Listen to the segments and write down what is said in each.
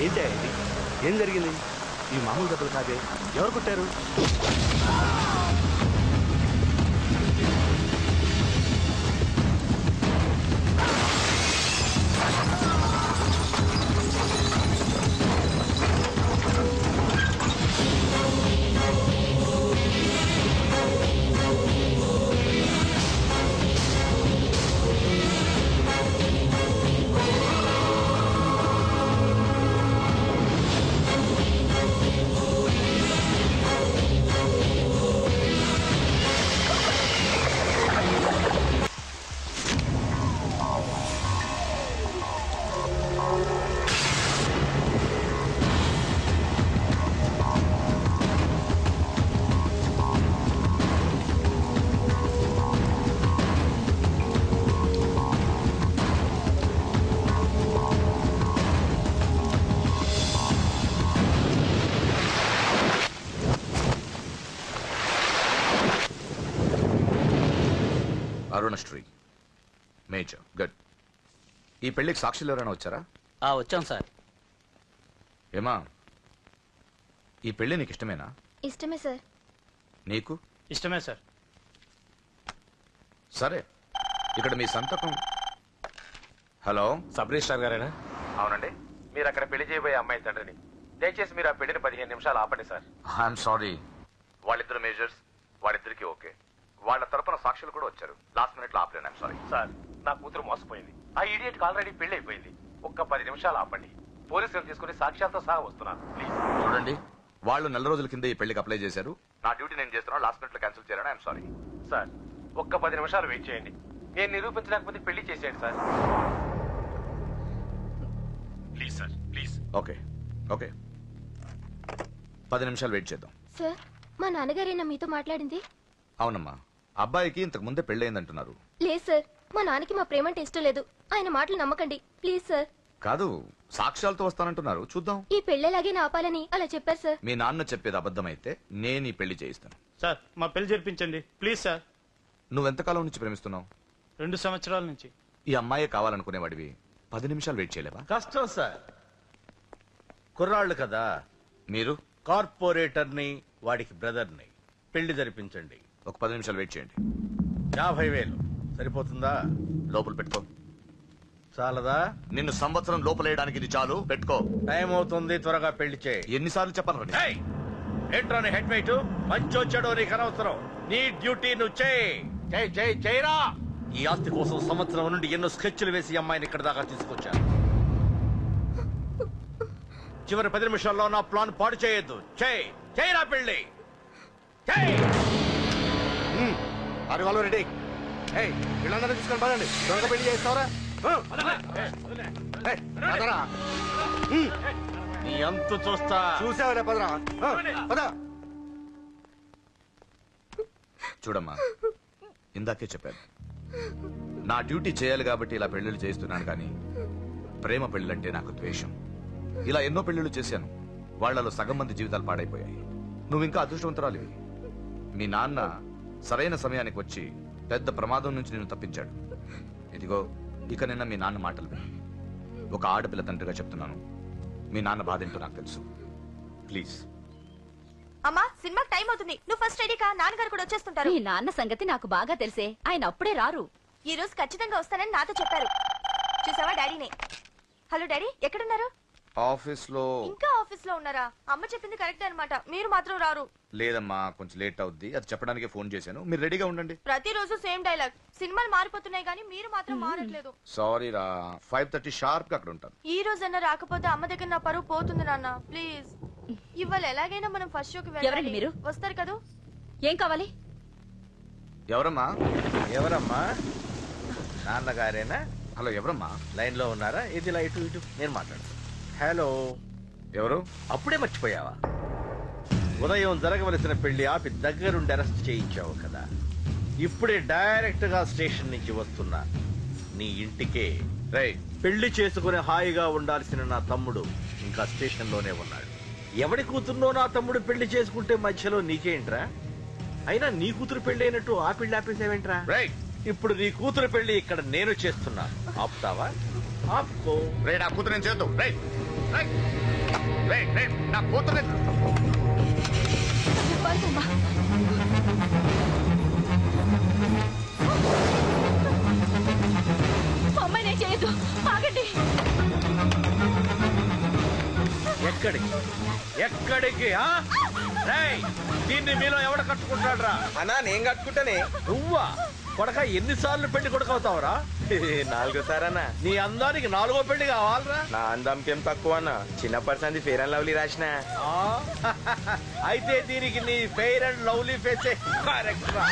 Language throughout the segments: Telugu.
ఏంటి ఇది? ఏం జరిగింది? ఈ మామూలు దెబ్బలు కాదే, ఎవరు కొట్టారు? Arunasri major good. ఈ పెళ్లికి సాక్షులు ఎవరైనా వచ్చారా? వచ్చాం సార్. ఏమా, ఈ పెళ్లి నీకు ఇష్టమేనా? ఇష్టమే సార్. నీకు? ఇష్టమే సార్. సరే, ఇక్కడ మీ సంతకం. హలో, సబ్ రిజిస్ట్రార్ గారేనా? అవునండి. మీరు అక్కడ పెళ్లి చేయబోయే అమ్మాయి తండ్రిని. దయచేసి మీరు ఆ పెళ్లిని 15 నిమిషాలు ఆపండి సార్. I'm sorry. వాళ్ళిద్దరు మేజర్స్, వాళ్ళిద్దరికి ఓకే. వాళ్ళ తరపున సాక్షులు కూడా వచ్చారు. లాస్ట్ మినిట్ లో ఆపలేను. I'm sorry sir. నా కూతురు మోసపోయింది. ఆ ఇడియట్ ఆల్రెడీ పెళ్లి అయిపోయింది. ఒక్క 10 నిమిషాలు ఆపండి. పోలీసులు తీసుకుని సాక్ష్యాలతో సహా వస్తున్నాను. ప్లీజ్ చూడండి, వాళ్ళు నెల రోజుల కింద ఈ పెళ్లికి అప్లై చేశారు. నా డ్యూటీ నేను చేస్తున్నాను. లాస్ట్ మినిట్ లో క్యాన్సిల్ చేయాలని ఐఎమ్ సారీ. సార్, ఒక్క 10 నిమిషాలు వెయిట్ చేయండి. నేను నిరూపించలేకపోతే పెళ్లి చేసేయండి sir. Please sir, please. Okay okay, 10 నిమిషాలు వెయిట్ చేద్దాం. సార్, మా నాన్నగారేనా మీతో మాట్లాడింది? అవునమ్మా, అబ్బాయికి ఇంతకు ముందే పెళ్ళయిందంటున్నారు. లేదు సార్, మా నాన్నకి మా ప్రేమ అంటే ఇష్టం లేదు. ఆయన మాటలు నమ్మకండి ప్లీజ్ సార్. కాదు, సాక్ష్యాలతో వస్తానంటున్నారు. చూద్దాం. ఈ పెళ్ళేలాగే ఆపాలని అలా చెప్పారు సార్. మీ నాన్న చెప్పేది అబద్ధమైతే నేను ఈ పెళ్లి చేయిస్తాను. సార్, మా పెళ్లి జరిపించండి ప్లీజ్ సార్. నువ్వెంతకాలం నుంచి ప్రేమిస్తున్నావు? 2 సంవత్సరాల నుంచి. ఈ అమ్మాయి కావాలనుకునేవాడివి 10 నిమిషాలు వెయిట్ చేయలేవా? కష్టం సార్, కుర్రాళ్ళు కదా. మీరు? కార్పొరేటర్ని, వాడికి బ్రదర్ని. పెళ్లి జరిపించండి. ఒక 10 నిమిషాలు వెయిట్ చేయండి. 50,000 సరిపోతుందా? లోపల పెట్టుకో. చాలదా? నిన్ను సంవత్సరం లోపలేయడానికి ఇది చాలు. పెట్టుకో. టైం అవుతుంది, త్వరగా పెళ్లి చేయి. ఎన్నిసార్లు చెప్పాలి? ఏంట్రాని హెడ్ వెయిట్? మంచి వచ్చాడో నీకు అనవసరం. నీ డ్యూటీ నువ్వు చేయరా. ఈ ఆస్తి కోసం సంవత్సరం నుండి ఎన్నో స్కెచ్లు వేసి అమ్మాయిని ఇక్కడ దాకా తీసుకొచ్చాను. చివరి 10 నిమిషాల్లో నా ప్లాన్ పాడు చేయొద్దు. చేయరా పెళ్లి. రెడీ. వీళ్ళందరూ తీసుకొని పదండి. దొంగ పెళ్లి చేస్తావరా? నీ అంతు చూస్తా. చూసావరా? పదరా, పద. చూడమ్మా, ఇందాకే చెప్పాను, నా డ్యూటీ చేయాలి కాబట్టి ఇలా పెళ్లిళ్ళు చేస్తున్నాను. కానీ ప్రేమ పెళ్లిళ్ళంటే నాకు ద్వేషం. ఇలా ఎన్నో పెళ్లిళ్ళు చేశాను. వాళ్లలో సగం మంది జీవితాలు పాడైపోయాయి. నువ్వు ఇంకా అదృష్టవంతురాలివి. మీ నాన్న సరైన సమయానికి వచ్చి పెద్ద ప్రమాదం నుంచి నిన్ను తప్పించాడు. ఇదిగో, ఇక నిన్న మీ నాన్న మాటలు విను. ఒక ఆడపిల్ల తండ్రిగా చెప్తున్నాను, మీ నాన్న బాధ ఏంటో నాకు తెలుసు. ప్లీజ్. అమ్మా, సినిమాకి టైం అవుతుంది. నువ్వు ఫస్ట్ రెడీ కా, నాన్నగారు కూడా వచ్చేస్తుంటారు. మీ నాన్న సంగతి నాకు బాగా తెలిసే. ఆయన అప్పుడే రారు. ఈ రోజు ఖచ్చితంగా వస్తానని నాతో చెప్పారు. చూసావా డాడీని? హలో డాడీ, ఎక్కడున్నారు? ఆఫీస్ లో. ఇంకా ఆఫీస్ లో ఉన్నారా? అమ్మ చెప్పింది కరెక్ట్ అనమాట, మీరు మాత్రం రారు. లేదమ్మా, కొంచెం లేట్ అవుద్ది. అది చెప్పడానికి ఫోన్ చేశాను. మీరు రెడీగా ఉండండి. ప్రతిరోజు సేమ్ డైలాగ్. సినిమాలు మారిపోతున్నాయి కానీ మీరు మాత్రం మారట్లేదు. సారీ రా, 5:30 షార్ప్ గా అక్కడ ఉంటాను. ఈ రోజన్నా రాకపోతే అమ్మ దగ్గర నా పరువు పోతుంది నాన్న. ప్లీజ్, ఇవాళ ఎలాగైనా మనం ఫస్ట్ షోకి ఎవరండి మీరు? వస్తారు కదా? ఏం కావాలి? ఎవరమ్మా? ఎవరమ్మా? నాన్నగారేనా? హలో, ఎవరమ్మా? లైన్ లో ఉన్నారా? ఇది ఇటు ఇటు నేను మాట్లాడతాను. హలో, ఎవరు? అప్పుడే మర్చిపోయావా? ఉదయం జరగవలసిన పెళ్లి ఆపి దగ్గరుండి అరెస్ట్ చేయించావు కదా. ఇప్పుడే డైరెక్ట్ గా స్టేషన్ నుంచి వస్తున్నా నీ ఇంటికే. పెళ్లి చేసుకుని హాయిగా ఉండాల్సిన నా తమ్ముడు ఇంకా స్టేషన్ లోనే ఉన్నాడు. ఎవడి కూతుర్నో నా తమ్ముడు పెళ్లి చేసుకుంటే మధ్యలో నీకేంట్రా? అయినా నీ కూతురు పెళ్లి అయినట్టు ఆ పెళ్లి ఆపేసావేంట్రా? ఇప్పుడు నీ కూతురు పెళ్లి ఇక్కడ నేను చేస్తున్నా. ఆపుతావా? ఆపుకో. కూతురు నేను చేద్దాం. నా కూతురు పార్వతమ్మ. మా అమ్మాయిని ఏం చేయొద్దు, ఆగండి. ఎక్కడికి ఎక్కడికి దీన్ని మీలో ఎవడ కట్టుకుంటాడు రా? అన్నా నేను కట్టుకుంటానే. నువ్వా కొడక? ఎన్నిసార్లు పెళ్లి కొడుకవుతావురా? 4 సారన్నా. నీ అందానికి 4వ పెళ్లి కావాలరా? నా అందంకేం తక్కువ అన్న, చిన్నప్పటి సంది ఫేర్ అండ్ లవ్లీ రాసిన. అయితే దీనికి నీ ఫెయిర్ అండ్ లవ్లీ ఫేసే కరెక్ట్ రా.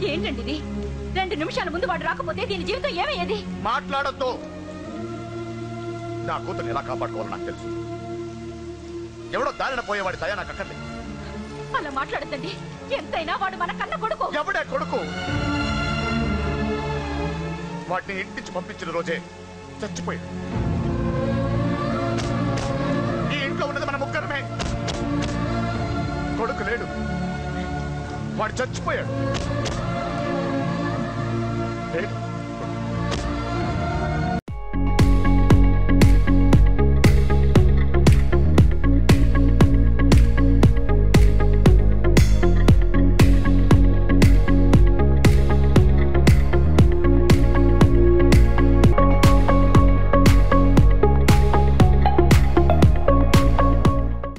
ఏంటండి ఇది? 2 నిమిషాల ముందు వాడు రాకపోతే దీని జీవితం ఏమయ్యేది? మాట్లాడద్దు. నా కూతురు ఎలా కాపాడుకోవాలో నాకు తెలుసు. ఎవడో దారిన పోయేవాడి దయ నాకు అక్కర్లేదు. అలా మాట్లాడద్దండి. ఎంతైనా వాడు మన కన్న కొడుకు. ఎవడే కొడుకు? వాటిని ఇంటించి పంపించిన రోజే చచ్చిపోయాడు. ఈ ఇంట్లో ఉన్నది మన ముగ్గురమే. కొడుకు లేడు, వాడు చచ్చిపోయాడు. లేదు,